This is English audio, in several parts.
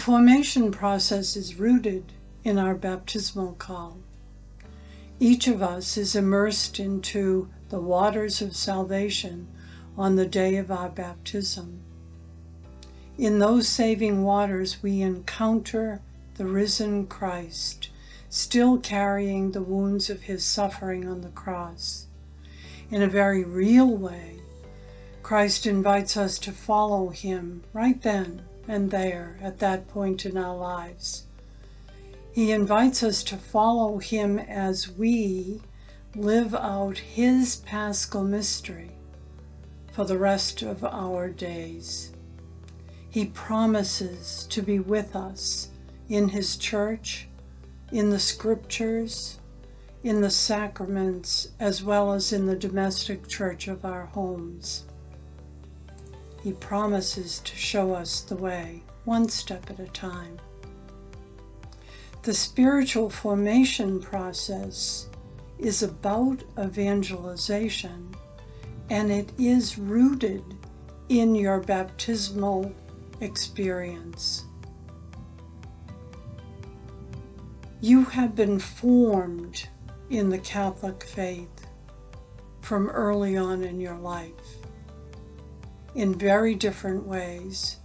formation process is rooted in our baptismal call. Each of us is immersed into the waters of salvation on the day of our baptism. In those saving waters, we encounter the risen Christ, still carrying the wounds of his suffering on the cross. In a very real way, Christ invites us to follow him right then and there at that point in our lives. He invites us to follow him as we live out his paschal mystery for the rest of our days. He promises to be with us in his church, in the scriptures, in the sacraments, as well as in the domestic church of our homes. He promises to show us the way, one step at a time. The spiritual formation process is about evangelization, and it is rooted in your baptismal experience. You have been formed in the Catholic faith from early on in your life in very different ways,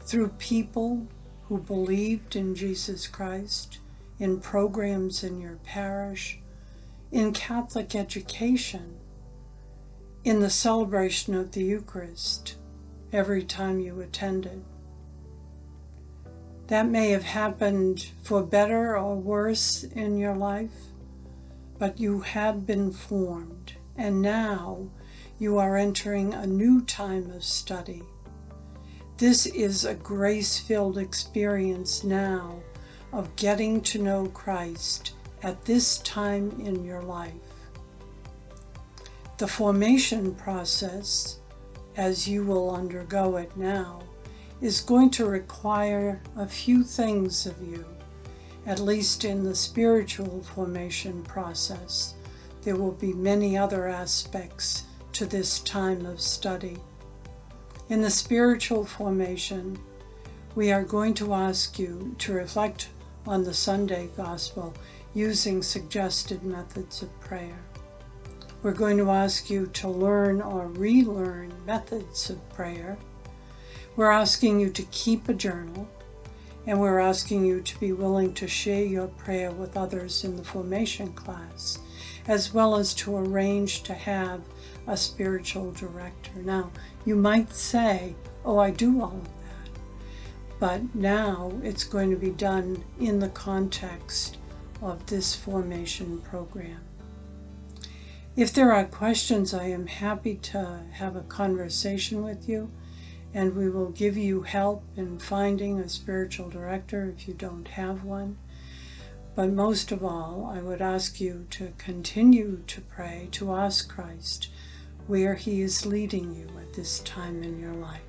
through people who believed in Jesus Christ, in programs in your parish, in Catholic education, in the celebration of the Eucharist every time you attended. That may have happened for better or worse in your life, but you had been formed, and now you are entering a new time of study. This is a grace-filled experience now of getting to know Christ at this time in your life. The formation process, as you will undergo it now, is going to require a few things of you, at least in the spiritual formation process. There will be many other aspects to this time of study. In the spiritual formation, we are going to ask you to reflect on the Sunday Gospel using suggested methods of prayer. We're going to ask you to learn or relearn methods of prayer. We're asking you to keep a journal, and we're asking you to be willing to share your prayer with others in the formation class, as well as to arrange to have a spiritual director. Now, you might say, oh, I do all of that. But now it's going to be done in the context of this formation program. If there are questions, I am happy to have a conversation with you, and we will give you help in finding a spiritual director if you don't have one. But most of all, I would ask you to continue to pray, to ask Christ where he is leading you at this time in your life.